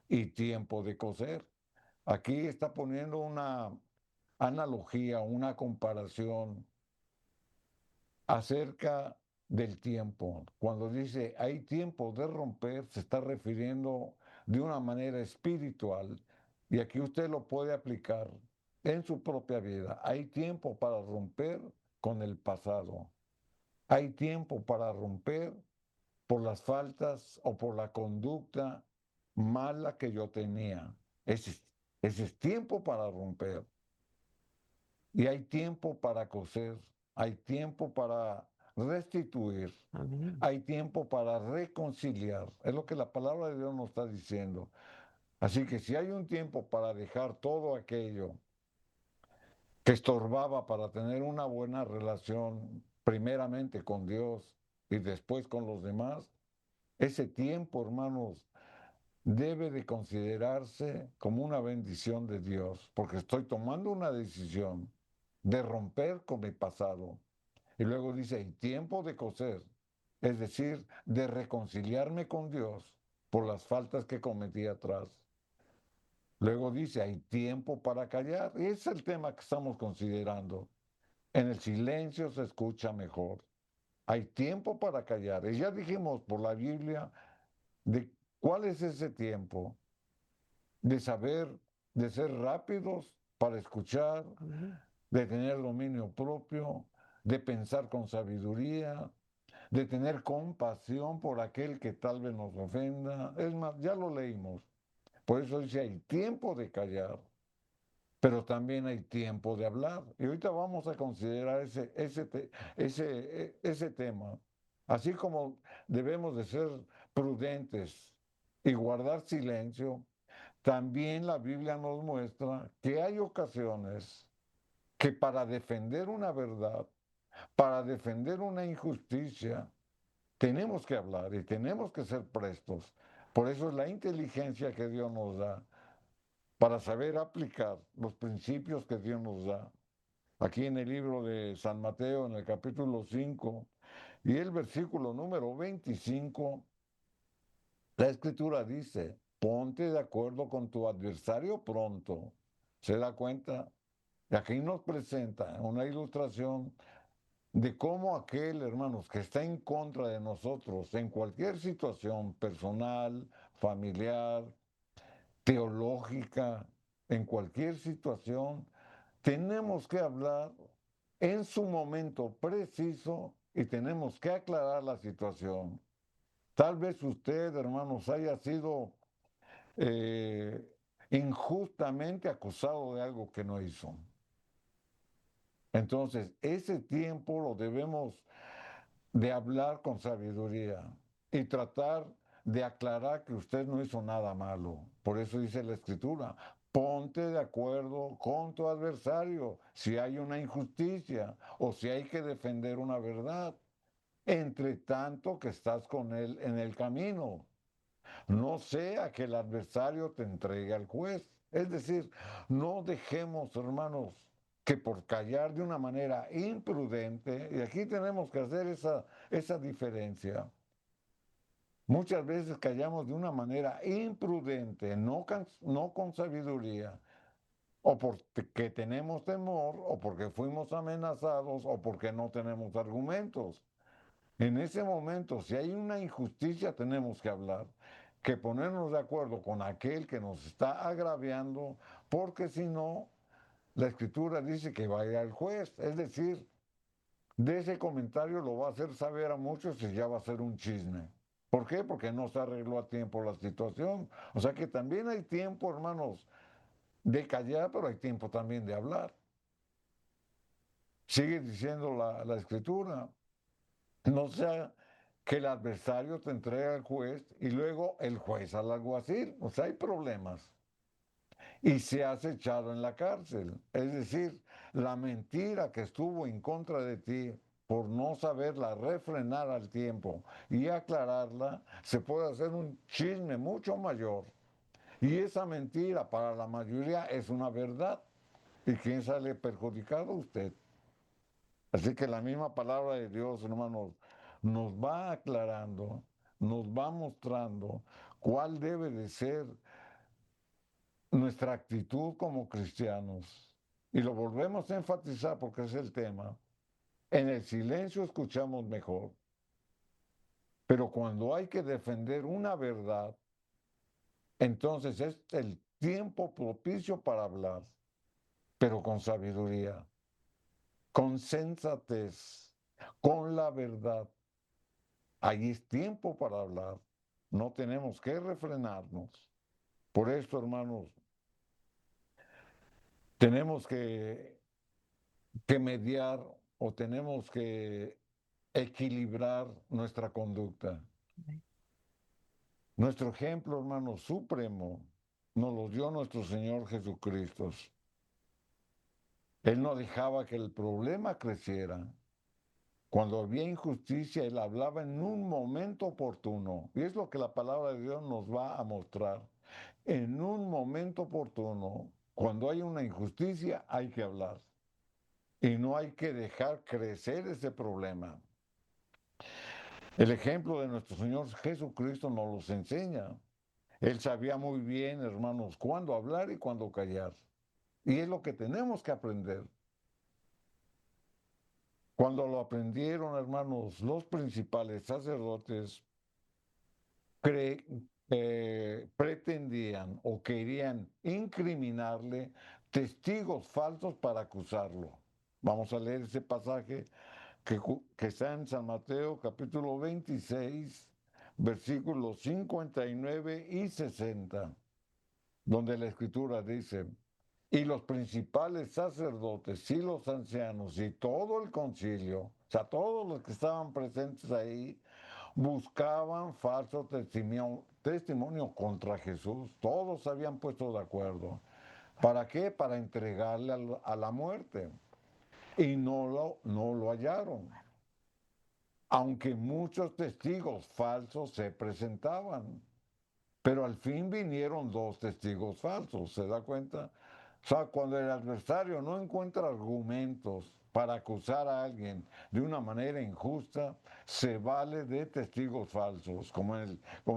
y tiempo de coser. Aquí está poniendo una analogía, una comparación acerca del tiempo. Cuando dice hay tiempo de romper, se está refiriendo de una manera espiritual. Y aquí usted lo puede aplicar en su propia vida. Hay tiempo para romper con el pasado. Hay tiempo para romper por las faltas o por la conducta mala que yo tenía. Ese es tiempo para romper. Y hay tiempo para coser, hay tiempo para restituir, Amén. hay tiempo para reconciliar. Es lo que la palabra de Dios nos está diciendo. Así que si hay un tiempo para dejar todo aquello que estorbaba para tener una buena relación, primeramente con Dios y después con los demás, ese tiempo, hermanos, debe de considerarse como una bendición de Dios, porque estoy tomando una decisión de romper con mi pasado. Y luego dice, hay tiempo de coser, es decir, de reconciliarme con Dios por las faltas que cometí atrás. Luego dice, hay tiempo para callar. Y ese es el tema que estamos considerando. En el silencio se escucha mejor. Hay tiempo para callar. Y ya dijimos por la Biblia de cuál es ese tiempo. De saber, de ser rápidos para escuchar, de tener dominio propio, de pensar con sabiduría, de tener compasión por aquel que tal vez nos ofenda. Es más, ya lo leímos. Por eso dice, hay tiempo de callar, pero también hay tiempo de hablar. Y ahorita vamos a considerar ese tema. Así como debemos de ser prudentes y guardar silencio, también la Biblia nos muestra que hay ocasiones que para defender una verdad, para defender una injusticia, tenemos que hablar y tenemos que ser prestos. Por eso es la inteligencia que Dios nos da para saber aplicar los principios que Dios nos da. Aquí en el libro de San Mateo, en el capítulo 5 y el versículo número 25, la escritura dice, ponte de acuerdo con tu adversario pronto. ¿Se da cuenta? Y aquí nos presenta una ilustración de cómo aquel, hermanos, que está en contra de nosotros en cualquier situación personal, familiar, teológica, en cualquier situación, tenemos que hablar en su momento preciso y tenemos que aclarar la situación. Tal vez usted, hermanos, haya sido eh, injustamente acusado de algo que no hizo. Entonces, ese tiempo lo debemos de hablar con sabiduría y tratar de aclarar que usted no hizo nada malo. Por eso dice la Escritura, ponte de acuerdo con tu adversario si hay una injusticia o si hay que defender una verdad, entre tanto que estás con él en el camino. No sea que el adversario te entregue al juez. Es decir, no dejemos, hermanos, que por callar de una manera imprudente, y aquí tenemos que hacer esa diferencia. Muchas veces callamos de una manera imprudente, no con sabiduría, o porque tenemos temor, o porque fuimos amenazados, o porque no tenemos argumentos. En ese momento, si hay una injusticia, tenemos que hablar, que ponernos de acuerdo con aquel que nos está agraviando, porque si no, la escritura dice que va a ir al juez. Es decir, de ese comentario lo va a hacer saber a muchos y ya va a ser un chisme. ¿Por qué? Porque no se arregló a tiempo la situación. O sea que también hay tiempo, hermanos, de callar, pero hay tiempo también de hablar. Sigue diciendo la escritura. No sea que el adversario te entregue al juez y luego el juez al alguacil. O sea, hay problemas. Y se has echado en la cárcel. Es decir, la mentira que estuvo en contra de ti por no saberla refrenar al tiempo y aclararla, se puede hacer un chisme mucho mayor. Y esa mentira para la mayoría es una verdad. ¿Y quién sale perjudicado? Usted. Así que la misma palabra de Dios, hermanos, nos va aclarando, nos va mostrando cuál debe de ser nuestra actitud como cristianos. Y lo volvemos a enfatizar porque es el tema. En el silencio escuchamos mejor, pero cuando hay que defender una verdad, entonces es el tiempo propicio para hablar, pero con sabiduría, con sensatez, con la verdad. Ahí es tiempo para hablar. No tenemos que refrenarnos. Por esto, hermanos, tenemos que mediar o tenemos que equilibrar nuestra conducta. Nuestro ejemplo, hermano, supremo, nos lo dio nuestro Señor Jesucristo. Él no dejaba que el problema creciera. Cuando había injusticia, Él hablaba en un momento oportuno. Y es lo que la palabra de Dios nos va a mostrar. En un momento oportuno, cuando hay una injusticia, hay que hablar. y no hay que dejar crecer ese problema. El ejemplo de nuestro Señor Jesucristo nos los enseña. Él sabía muy bien, hermanos, cuándo hablar y cuándo callar. Y es lo que tenemos que aprender. Cuando lo aprendieron, hermanos, los principales sacerdotes pretendían o querían incriminarle testigos falsos para acusarlo. Vamos a leer ese pasaje que está en San Mateo capítulo 26, versículos 59 y 60, donde la escritura dice: y los principales sacerdotes y los ancianos y todo el concilio, o sea, todos los que estaban presentes ahí, buscaban falso testimonio contra Jesús. Todos se habían puesto de acuerdo. ¿Para qué? Para entregarle a la muerte. Y no lo hallaron. Aunque muchos testigos falsos se presentaban. Pero al fin vinieron dos testigos falsos, ¿se da cuenta? O sea, cuando el adversario no encuentra argumentos para acusar a alguien de una manera injusta, se vale de testigos falsos, como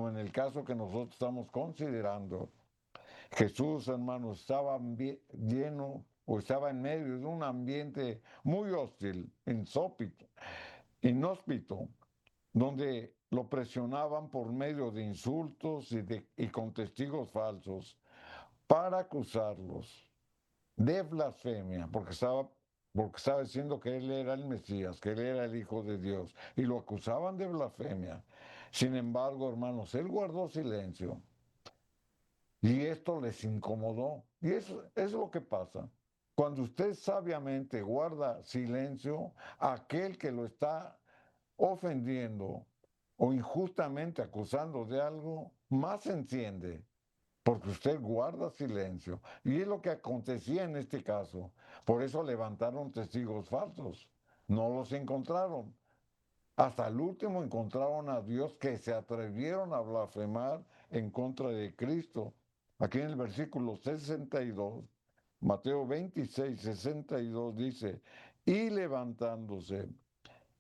en el caso que nosotros estamos considerando. Jesús, hermanos, estaba lleno o estaba en medio de un ambiente muy hostil, inhóspito, donde lo presionaban por medio de insultos y con testigos falsos para acusarlos de blasfemia, porque estaba diciendo que él era el Mesías, que él era el Hijo de Dios, y lo acusaban de blasfemia. Sin embargo, hermanos, él guardó silencio y esto les incomodó. Y eso es lo que pasa. Cuando usted sabiamente guarda silencio, aquel que lo está ofendiendo o injustamente acusando de algo, más se enciende, porque usted guarda silencio. Y es lo que acontecía en este caso. Por eso levantaron testigos falsos. No los encontraron. Hasta el último encontraron a Dios que se atrevieron a blasfemar en contra de Cristo. Aquí en el versículo 62, Mateo 26, 62 dice: y levantándose,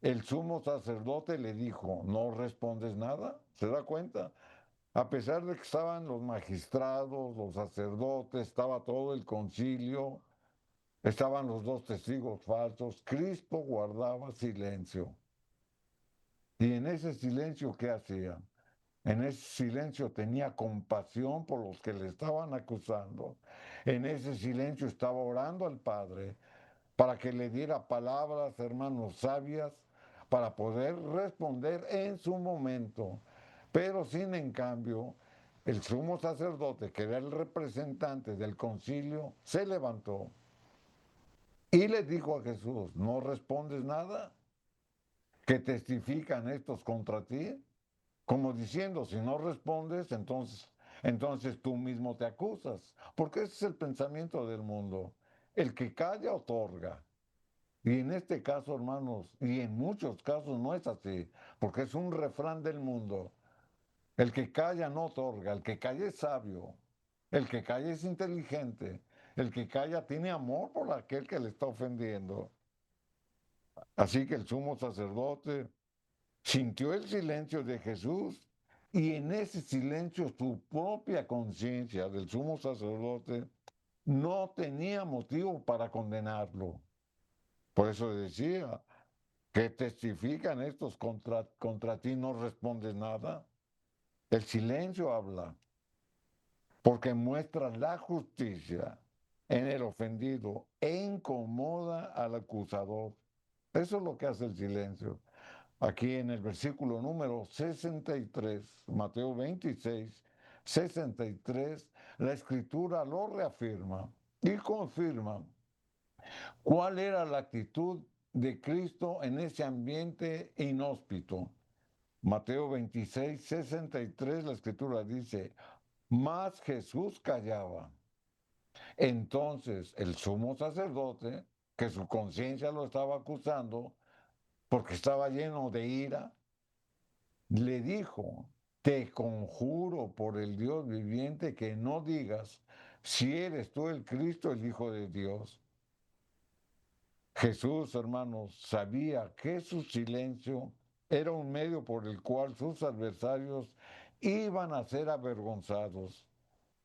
el sumo sacerdote le dijo: ¿no respondes nada? ¿Se da cuenta? A pesar de que estaban los magistrados, los sacerdotes, estaba todo el concilio, estaban los dos testigos falsos, Cristo guardaba silencio. Y en ese silencio, ¿qué hacía? En ese silencio tenía compasión por los que le estaban acusando. En ese silencio estaba orando al Padre para que le diera palabras, hermanos, sabias, para poder responder en su momento. Pero sin en cambio, el sumo sacerdote, que era el representante del concilio, se levantó y le dijo a Jesús: ¿no respondes nada? ¿Que testifican estos contra ti? Como diciendo, si no respondes, entonces tú mismo te acusas. Porque ese es el pensamiento del mundo. El que calla otorga. Y en este caso, hermanos, y en muchos casos no es así, porque es un refrán del mundo. El que calla no otorga, el que calla es sabio, el que calla es inteligente, el que calla tiene amor por aquel que le está ofendiendo. Así que el sumo sacerdote sintió el silencio de Jesús y en ese silencio su propia conciencia del sumo sacerdote no tenía motivo para condenarlo. Por eso decía: ¿qué testifican estos contra ti? ¿No respondes nada? El silencio habla, porque muestra la justicia en el ofendido e incomoda al acusador. Eso es lo que hace el silencio. Aquí en el versículo número 63, Mateo 26, 63, la escritura lo reafirma y confirma cuál era la actitud de Cristo en ese ambiente inhóspito. Mateo 26, 63, la escritura dice: mas Jesús callaba. Entonces el sumo sacerdote, que su conciencia lo estaba acusando porque estaba lleno de ira, le dijo: te conjuro por el Dios viviente que no digas si eres tú el Cristo, el Hijo de Dios. Jesús, hermanos, sabía que su silencio era un medio por el cual sus adversarios iban a ser avergonzados.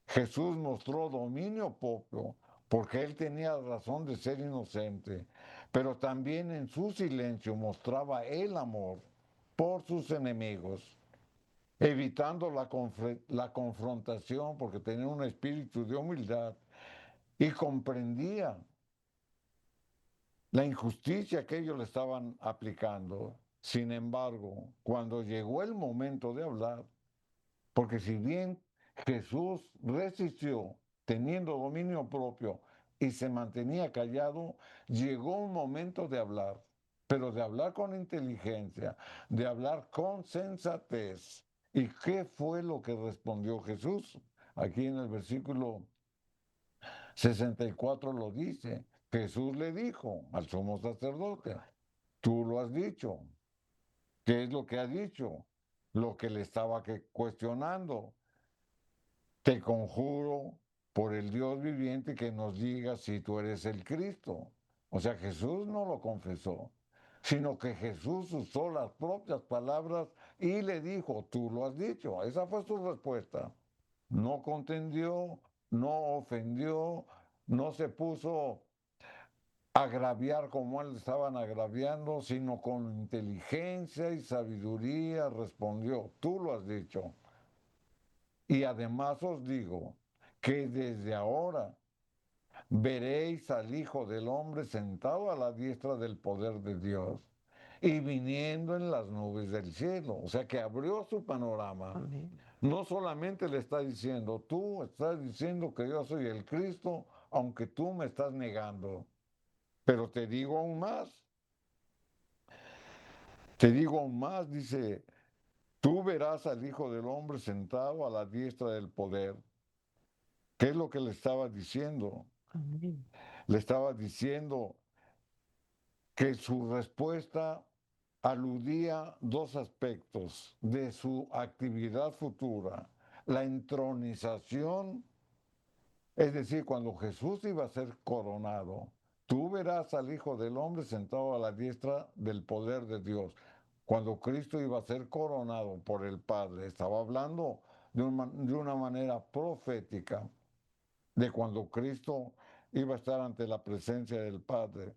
Jesús mostró dominio propio porque él tenía razón de ser inocente, pero también en su silencio mostraba el amor por sus enemigos, evitando la confrontación porque tenía un espíritu de humildad y comprendía la injusticia que ellos le estaban aplicando. Sin embargo, cuando llegó el momento de hablar, porque si bien Jesús resistió teniendo dominio propio y se mantenía callado, llegó un momento de hablar, pero de hablar con inteligencia, de hablar con sensatez. ¿Y qué fue lo que respondió Jesús? Aquí en el versículo 64 lo dice. Jesús le dijo al sumo sacerdote, tú lo has dicho. ¿Qué es lo que ha dicho? Lo que le estaba cuestionando. Te conjuro por el Dios viviente que nos digas si tú eres el Cristo. O sea, Jesús no lo confesó, sino que Jesús usó las propias palabras y le dijo, tú lo has dicho. Esa fue su respuesta. No contendió, no ofendió, no se puso a agraviar como él estaban agraviando, sino con inteligencia y sabiduría respondió, tú lo has dicho. Y además os digo que desde ahora veréis al Hijo del Hombre sentado a la diestra del poder de Dios y viniendo en las nubes del cielo. O sea que abrió su panorama. Amén. No solamente le está diciendo, tú estás diciendo que yo soy el Cristo, aunque tú me estás negando. Pero te digo aún más, dice, tú verás al Hijo del Hombre sentado a la diestra del poder. ¿Qué es lo que le estaba diciendo? Amén. Le estaba diciendo que su respuesta aludía dos aspectos de su actividad futura. La entronización, es decir, cuando Jesús iba a ser coronado, tú verás al Hijo del Hombre sentado a la diestra del poder de Dios. Cuando Cristo iba a ser coronado por el Padre, estaba hablando de una manera profética de cuando Cristo iba a estar ante la presencia del Padre,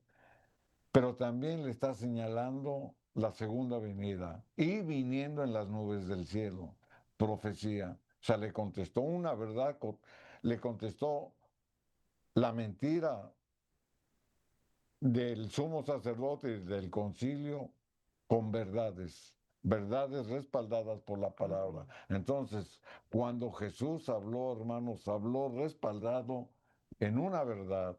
pero también le está señalando la segunda venida y viniendo en las nubes del cielo, profecía. O sea, le contestó una verdad, le contestó la mentira del sumo sacerdote y del concilio con verdades, verdades respaldadas por la palabra. Entonces, cuando Jesús habló, hermanos, habló respaldado en una verdad.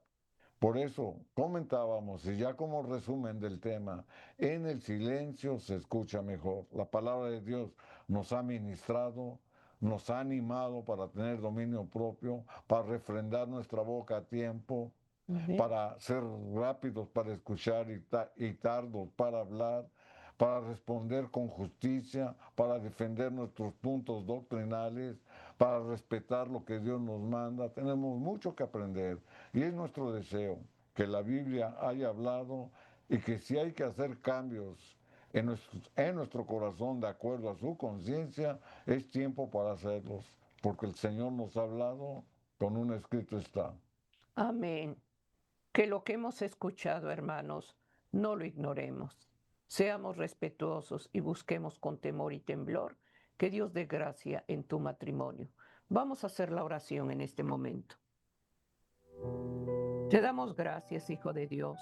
Por eso comentábamos, y ya como resumen del tema, en el silencio se escucha mejor. La palabra de Dios nos ha ministrado, nos ha animado para tener dominio propio, para refrendar nuestra boca a tiempo, Amén. para ser rápidos para escuchar y tardos para hablar, para responder con justicia, para defender nuestros puntos doctrinales, para respetar lo que Dios nos manda. Tenemos mucho que aprender y es nuestro deseo que la Biblia haya hablado y que si hay que hacer cambios en nuestro corazón de acuerdo a su conciencia, es tiempo para hacerlos, porque el Señor nos ha hablado, con un escrito está. Amén. Que lo que hemos escuchado, hermanos, no lo ignoremos. Seamos respetuosos y busquemos con temor y temblor que Dios dé gracia en tu matrimonio. Vamos a hacer la oración en este momento. Te damos gracias, Hijo de Dios.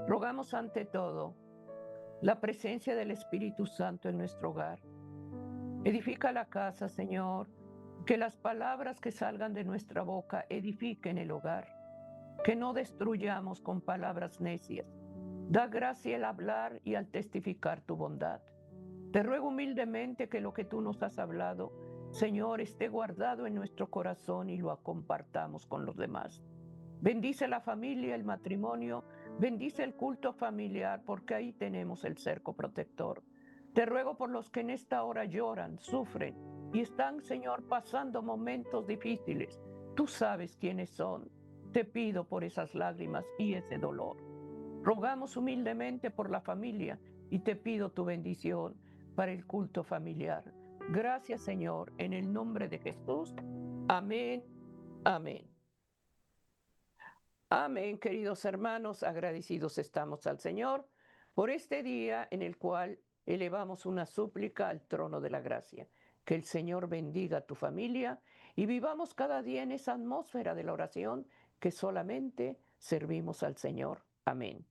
Rogamos ante todo la presencia del Espíritu Santo en nuestro hogar. Edifica la casa, Señor, que las palabras que salgan de nuestra boca edifiquen el hogar, que no destruyamos con palabras necias. Da gracia al hablar y al testificar tu bondad. Te ruego humildemente que lo que tú nos has hablado, Señor, esté guardado en nuestro corazón y lo compartamos con los demás. Bendice la familia, el matrimonio, bendice el culto familiar, porque ahí tenemos el cerco protector. Te ruego por los que en esta hora lloran, sufren y están, Señor, pasando momentos difíciles. Tú sabes quiénes son. Te pido por esas lágrimas y ese dolor. Rogamos humildemente por la familia y te pido tu bendición para el culto familiar. Gracias, Señor, en el nombre de Jesús. Amén. Amén. Amén, queridos hermanos, agradecidos estamos al Señor por este día en el cual elevamos una súplica al trono de la gracia. Que el Señor bendiga a tu familia y vivamos cada día en esa atmósfera de la oración que solamente servimos al Señor. Amén.